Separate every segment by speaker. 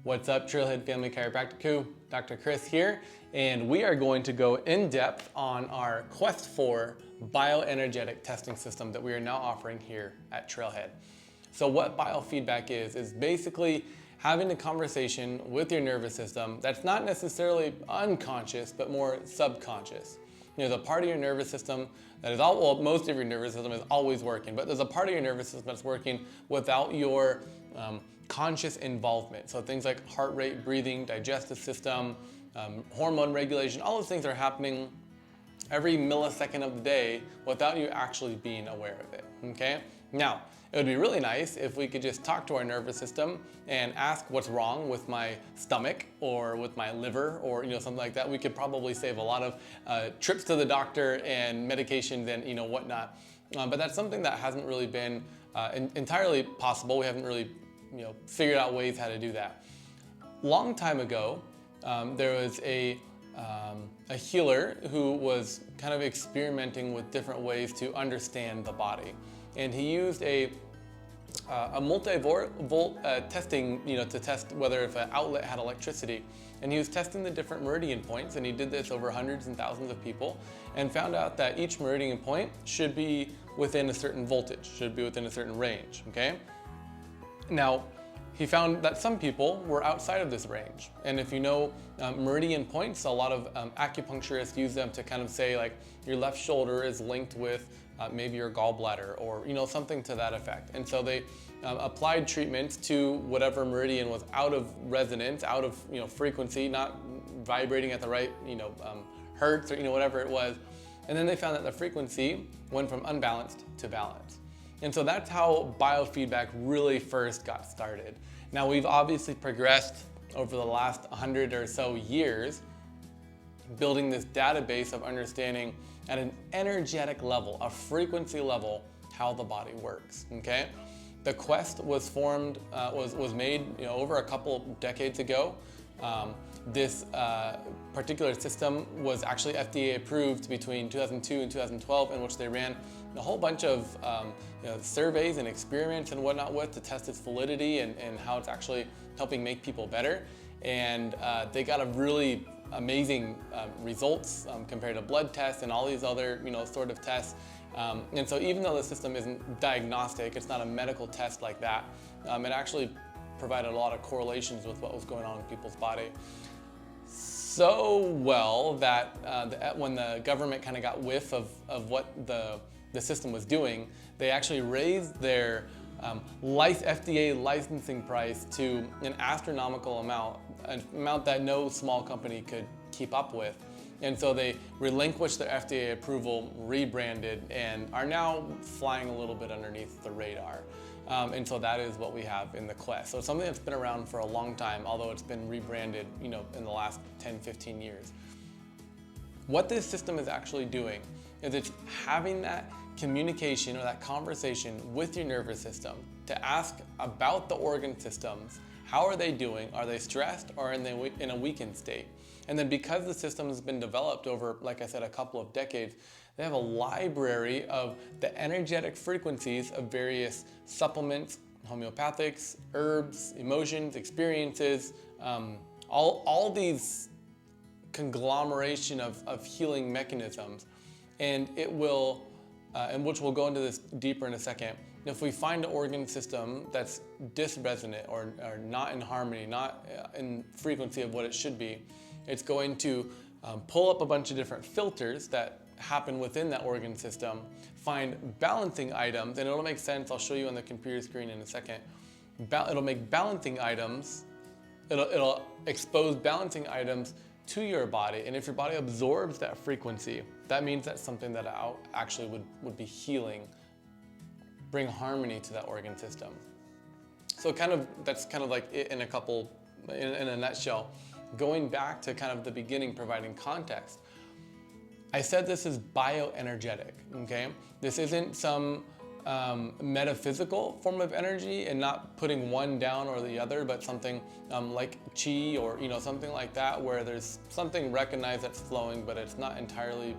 Speaker 1: What's up, Trailhead Family Chiropractic? Dr. Chris here, and we are going to go in depth on our Quest 4 bioenergetic testing system that we are now offering here at Trailhead. So what biofeedback is basically having a conversation with your nervous system that's not necessarily unconscious, but more subconscious. There's a part of your nervous system that is most of your nervous system is always working, but there's a part of your nervous system that's working without your conscious involvement. So things like heart rate, breathing, digestive system, hormone regulation, all those things are happening every millisecond of the day without you actually being aware of it, okay? Now, it would be really nice if we could just talk to our nervous system and ask what's wrong with my stomach or with my liver or something like that. We could probably save a lot of trips to the doctor and medications and whatnot. But that's something that hasn't really been entirely possible. We haven't really figured out ways how to do that. Long time ago, there was a healer who was kind of experimenting with different ways to understand the body. And he used a multi-volt testing, to test whether if an outlet had electricity. And he was testing the different meridian points, and he did this over hundreds and thousands of people, and found out that each meridian point should be within a certain voltage, should be within a certain range, okay? Now, he found that some people were outside of this range. And if you know meridian points, a lot of acupuncturists use them to kind of say like your left shoulder is linked with maybe your gallbladder or something to that effect. And so they applied treatments to whatever meridian was out of resonance, out of frequency, not vibrating at the right hertz or whatever it was. And then they found that the frequency went from unbalanced to balanced. And so that's how biofeedback really first got started. Now we've obviously progressed over the last 100 or so years, building this database of understanding at an energetic level, a frequency level, how the body works, okay? The Quest was was made over a couple decades ago. This particular system was actually FDA approved between 2002 and 2012, in which they ran a whole bunch of surveys and experiments and whatnot with to test its validity and how it's actually helping make people better. And they got a really amazing results compared to blood tests and all these other sort of tests. And so even though the system isn't diagnostic, it's not a medical test like that, it actually provided a lot of correlations with what was going on in people's body. So well that when the government kind of got whiff of what the system was doing, they actually raised their FDA licensing price to an astronomical amount, an amount that no small company could keep up with. And so they relinquished their FDA approval, rebranded, and are now flying a little bit underneath the radar. And so that is what we have in the Quest. So it's something that's been around for a long time, although it's been rebranded, in the last 10, 15 years. What this system is actually doing is it's having that communication or that conversation with your nervous system to ask about the organ systems. How are they doing? Are they stressed or in a weakened state? And then because the system has been developed over, like I said, a couple of decades, they have a library of the energetic frequencies of various supplements, homeopathics, herbs, emotions, experiences, all these conglomeration of healing mechanisms. And it will, and which we'll go into this deeper in a second, if we find an organ system that's dysresonant or not in harmony, not in frequency of what it should be, it's going to pull up a bunch of different filters that happen within that organ system, find balancing items, and it'll make sense, I'll show you on the computer screen in a second. It'll make balancing items, it'll expose balancing items to your body, and if your body absorbs that frequency, that means that's something that actually would be healing, bring harmony to that organ system. So that's kind of like it in a nutshell. Going back to kind of the beginning, providing context. I said this is bioenergetic, okay? This isn't some metaphysical form of energy and not putting one down or the other, but something like chi or something like that, where there's something recognized that's flowing, but it's not entirely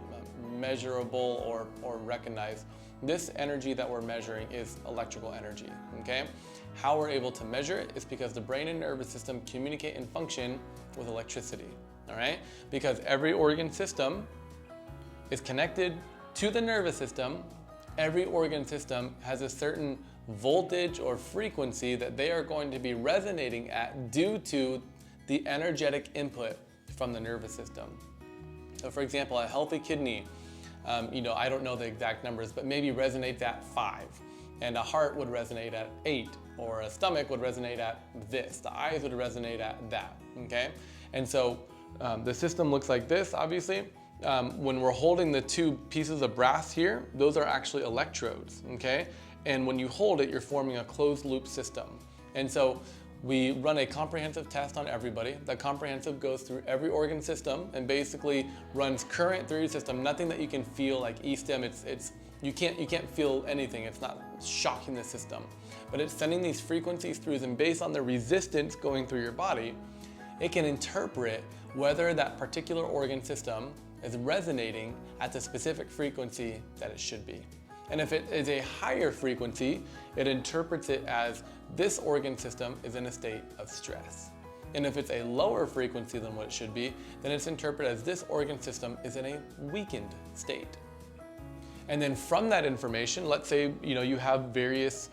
Speaker 1: measurable or recognized. This energy that we're measuring is electrical energy, okay? How we're able to measure it is because the brain and nervous system communicate and function with electricity, all right? Because every organ system is connected to the nervous system. Every organ system has a certain voltage or frequency that they are going to be resonating at due to the energetic input from the nervous system. So for example, a healthy kidney, I don't know the exact numbers, but maybe resonates at 5, and a heart would resonate at 8, or a stomach would resonate at this, the eyes would resonate at that, okay? And so the system looks like this, obviously. When we're holding the 2 pieces of brass here, those are actually electrodes, okay? And when you hold it, you're forming a closed loop system. And so we run a comprehensive test on everybody. That comprehensive goes through every organ system and basically runs current through your system. Nothing that you can feel like E-stim. You can't feel anything. It's not shocking the system, but it's sending these frequencies through, and based on the resistance going through your body, it can interpret whether that particular organ system is resonating at the specific frequency that it should be. And if it is a higher frequency, it interprets it as this organ system is in a state of stress. And if it's a lower frequency than what it should be, then it's interpreted as this organ system is in a weakened state. And then from that information, let's say you have various,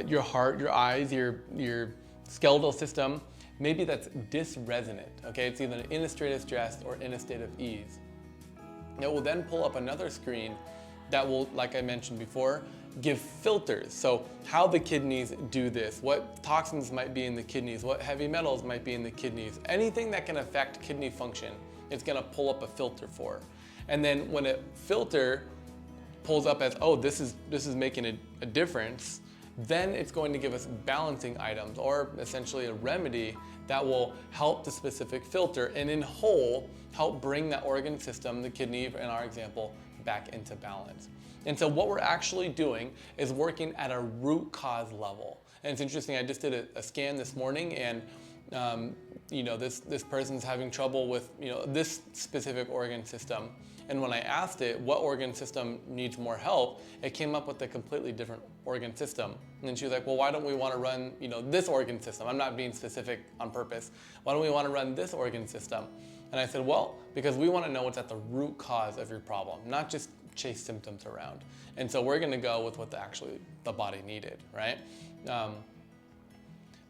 Speaker 1: your heart, your eyes, your skeletal system, maybe that's dysresonant, okay? It's either in a state of stress or in a state of ease. It will then pull up another screen that will, like I mentioned before, give filters. So how the kidneys do this, what toxins might be in the kidneys, what heavy metals might be in the kidneys, anything that can affect kidney function, it's gonna pull up a filter for. And then when a filter pulls up as, oh, this is making a difference, then it's going to give us balancing items, or essentially a remedy that will help the specific filter and in whole help bring that organ system, the kidney in our example, back into balance. And so what we're actually doing is working at a root cause level. And it's interesting, I just did a scan this morning, and this person's having trouble with this specific organ system. And when I asked it what organ system needs more help, it came up with a completely different organ system. And then she was like, well, why don't we want to run this organ system? I'm not being specific on purpose. Why don't we want to run this organ system? And I said, well, because we want to know what's at the root cause of your problem, not just chase symptoms around. And so we're going to go with what the body needed, right?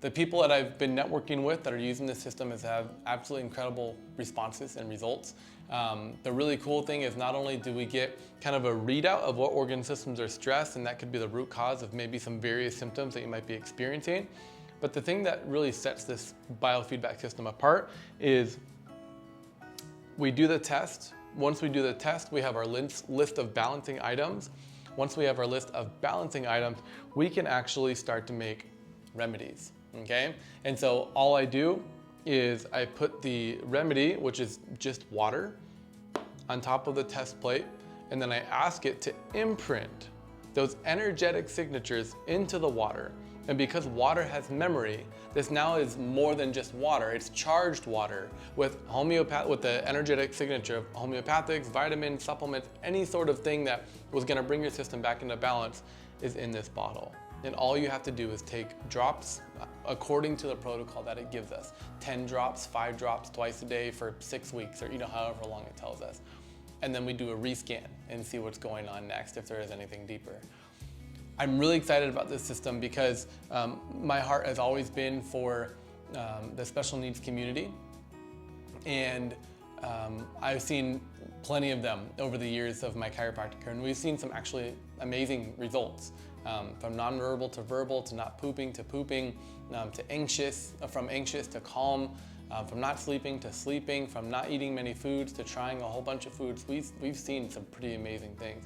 Speaker 1: The people that I've been networking with that are using this system have absolutely incredible responses and results. The really cool thing is not only do we get kind of a readout of what organ systems are stressed, and that could be the root cause of maybe some various symptoms that you might be experiencing, but the thing that really sets this biofeedback system apart is we do the test. Once we do the test, we have our list of balancing items. Once we have our list of balancing items, we can actually start to make remedies, okay? And so all I do is I put the remedy, which is just water, on top of the test plate, and then I ask it to imprint those energetic signatures into the water. And because water has memory, this now is more than just water. It's charged water with the energetic signature of homeopathics, vitamins, supplements, any sort of thing that was gonna bring your system back into balance is in this bottle. And all you have to do is take drops according to the protocol that it gives us. 10 drops, 5 drops twice a day for 6 weeks, or however long it tells us. And then we do a rescan and see what's going on next if there is anything deeper. I'm really excited about this system because my heart has always been for the special needs community. And I've seen plenty of them over the years of my chiropractic career, and we've seen some actually amazing results. From nonverbal to verbal, to not pooping to pooping, to anxious, from anxious to calm, from not sleeping to sleeping, from not eating many foods to trying a whole bunch of foods. We've seen some pretty amazing things.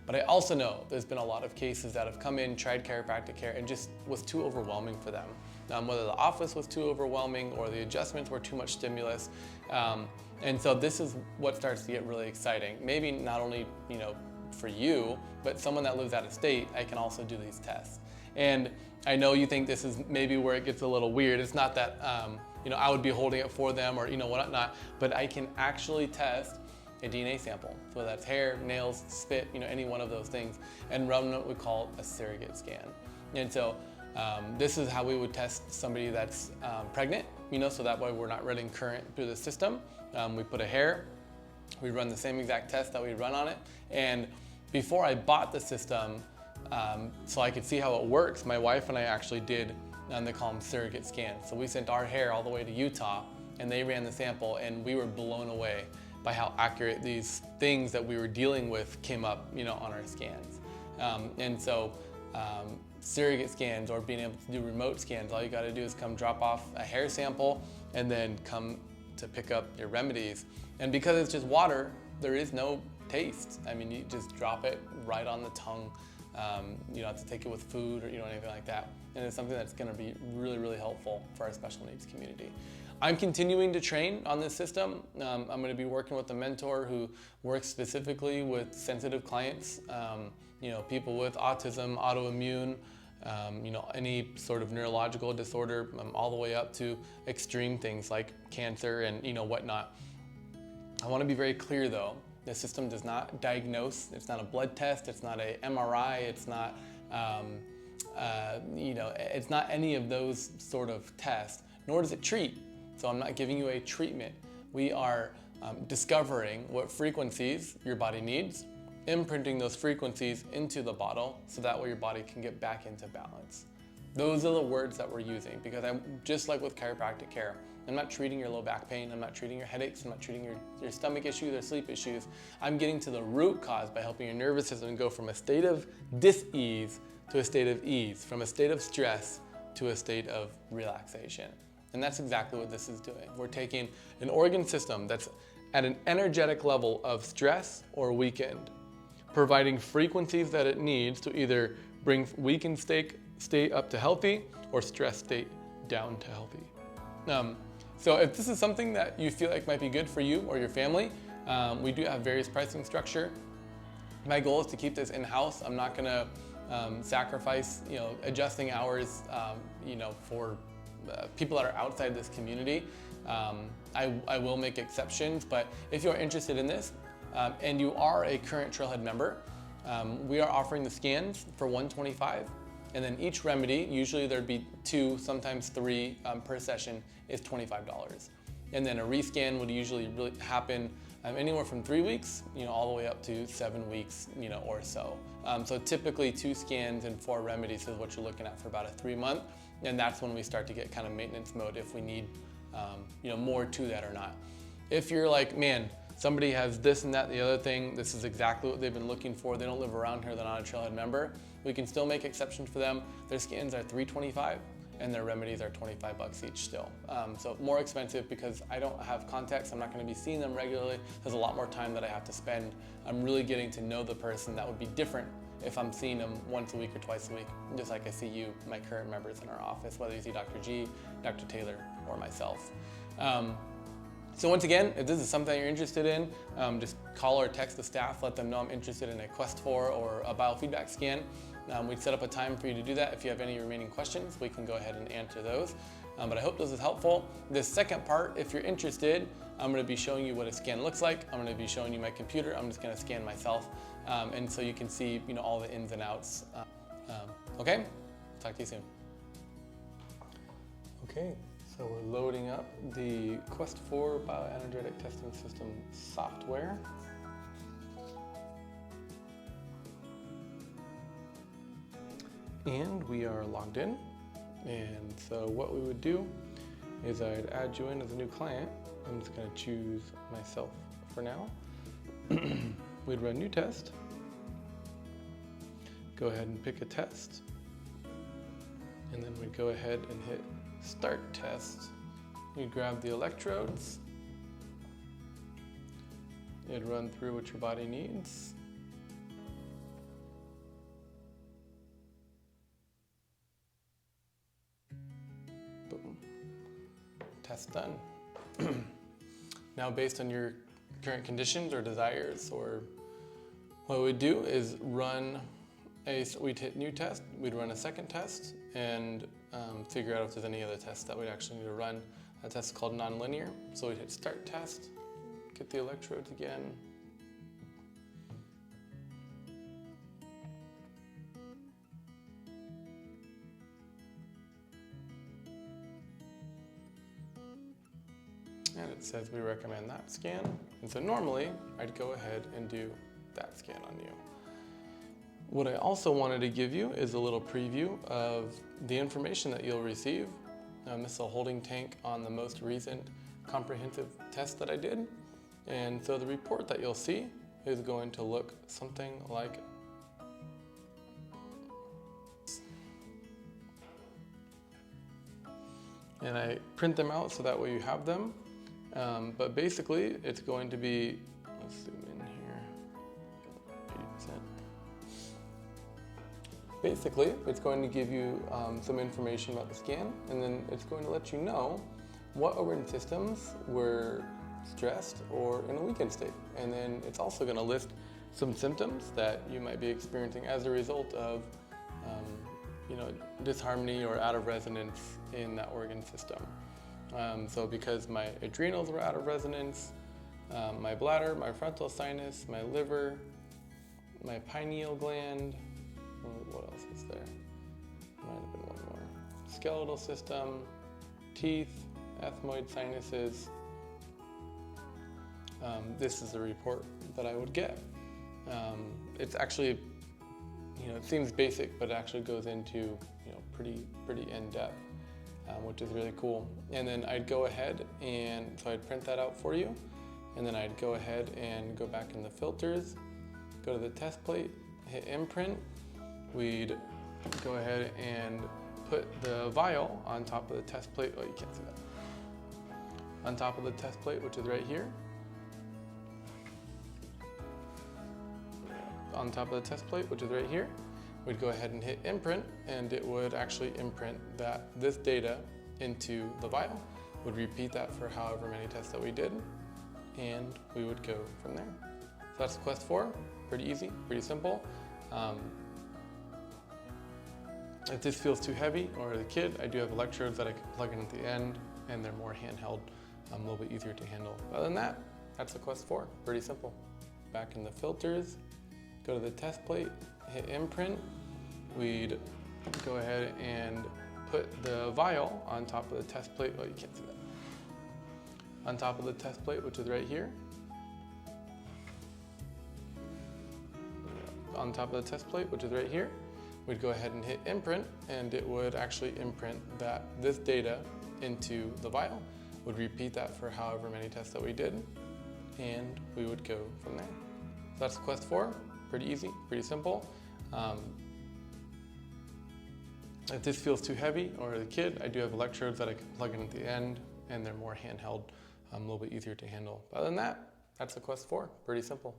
Speaker 1: But I also know there's been a lot of cases that have come in, tried chiropractic care, and just was too overwhelming for them. Whether the office was too overwhelming or the adjustments were too much stimulus. And so this is what starts to get really exciting. Maybe not only, for you, but someone that lives out of state, I can also do these tests. And I know you think this is maybe where it gets a little weird. It's not that, I would be holding it for them or, whatnot, but I can actually test a DNA sample, so whether that's hair, nails, spit, any one of those things, and run what we call a surrogate scan. And so this is how we would test somebody that's pregnant, so that way we're not running current through the system. We put a hair, we run the same exact test that we run on it, and before I bought the system, so I could see how it works, my wife and I actually did, they call them surrogate scans. So we sent our hair all the way to Utah, and they ran the sample, and we were blown away by how accurate these things that we were dealing with came up, on our scans. And so surrogate scans, or being able to do remote scans, all you got to do is come drop off a hair sample and then come to pick up your remedies. And because it's just water, there is no taste. I mean, you just drop it right on the tongue. You don't have to take it with food or anything like that. And it's something that's going to be really, really helpful for our special needs community. I'm continuing to train on this system. I'm going to be working with a mentor who works specifically with sensitive clients, people with autism, autoimmune, any sort of neurological disorder, all the way up to extreme things like cancer and whatnot. I want to be very clear though, the system does not diagnose. It's not a blood test. It's not a MRI. It's not, it's not any of those sort of tests, nor does it treat. So I'm not giving you a treatment. We are discovering what frequencies your body needs, imprinting those frequencies into the bottle so that way your body can get back into balance. Those are the words that we're using, because I'm just like with chiropractic care. I'm not treating your low back pain, I'm not treating your headaches, I'm not treating your stomach issues or sleep issues. I'm getting to the root cause by helping your nervous system go from a state of dis-ease to a state of ease, from a state of stress to a state of relaxation. And that's exactly what this is doing. We're taking an organ system that's at an energetic level of stress or weakened, providing frequencies that it needs to either bring weakened state up to healthy or stress state down to healthy. So if this is something that you feel like might be good for you or your family, we do have various pricing structure. My goal is to keep this in-house. I'm not gonna sacrifice, adjusting hours, for people that are outside this community. I will make exceptions, but if you're interested in this and you are a current Trailhead member, we are offering the scans for $125, and then each remedy, usually there'd be 2, sometimes 3 per session, is $25. And then a rescan would usually really happen anywhere from 3 weeks, all the way up to 7 weeks, or so. So typically 2 scans and 4 remedies is what you're looking at for about a 3-month. And that's when we start to get kind of maintenance mode if we need more to that or not. If you're like, man, somebody has this and that, the other thing, this is exactly what they've been looking for, they don't live around here, they're not a Trailhead member, we can still make exceptions for them. Their scans are $325 and their remedies are $25 each still. So more expensive because I don't have contacts, I'm not gonna be seeing them regularly, there's a lot more time that I have to spend. I'm really getting to know the person. That would be different if I'm seeing them once a week or twice a week, just like I see you, my current members in our office, whether you see Dr. G, Dr. Taylor, or myself. So once again, if this is something you're interested in, just call or text the staff, let them know I'm interested in a Quest 4 or a biofeedback scan. We'd set up a time for you to do that. If you have any remaining questions, we can go ahead and answer those. But I hope this is helpful. This second part, if you're interested, I'm gonna be showing you what a scan looks like. I'm gonna be showing you my computer. I'm just gonna scan myself. And so you can see all the ins and outs. Okay, talk to you soon. Okay, so we're loading up the Quest 4 bioenergetic testing system software. And we are logged in. And so what we would do is I'd add you in as a new client. I'm just gonna choose myself for now. We'd run new test. Go ahead and pick a test. And then we'd go ahead and hit start test. You'd grab the electrodes. It'd run through what your body needs. Boom. Test done. Now, based on your current conditions or desires, or what we'd do is run we'd hit new test, we'd run a second test, and figure out if there's any other tests that we'd actually need to run. That test is called nonlinear. So we'd hit start test, get the electrodes again, And it says we recommend that scan. And so normally I'd go ahead and do that scan on you. What I also wanted to give you is a little preview of the information that you'll receive. This is a holding tank on the most recent comprehensive test that I did. And so the report that you'll see is going to look something like and I print them out so that way you have them. But basically it's going to be, let's zoom in here, 80%. Basically, it's going to give you some information about the scan, and then it's going to let you know what organ systems were stressed or in a weakened state. And then it's also going to list some symptoms that you might be experiencing as a result of disharmony or out of resonance in that organ system. So because my adrenals were out of resonance, my bladder, my frontal sinus, my liver, my pineal gland, what else is there? Might have been one more. Skeletal system, teeth, ethmoid sinuses. This is a report that I would get. It's actually, it seems basic, but it actually goes into, pretty in-depth, which is really cool. And then I'd go ahead and, so I'd print that out for you, and then I'd go ahead and go back in the filters, go to the test plate, hit imprint. We'd go ahead and put the vial on top of the test plate. Oh, you can't see that. On top of the test plate, which is right here. On top of the test plate, which is right here, we'd go ahead and hit imprint, and it would actually imprint this data into the vial. Would repeat that for however many tests that we did, and we would go from there. So that's Quest 4, pretty easy, pretty simple. If this feels too heavy, or as a kid, I do have electrodes that I can plug in at the end, and they're more handheld, a little bit easier to handle. Other than that, that's the Quest 4, pretty simple. Back in the filters, go to the test plate, hit imprint. We'd go ahead and put the vial on top of the test plate. Oh, you can't see that. On top of the test plate, which is right here. On top of the test plate, which is right here. We'd go ahead and hit imprint, and it would actually imprint this data into the vial. Would repeat that for however many tests that we did, and we would go from there. So that's Quest 4. Pretty easy, pretty simple. If this feels too heavy, or as a kid, I do have electrodes that I can plug in at the end, and they're more handheld, a little bit easier to handle. Other than that, that's the Quest 4, pretty simple.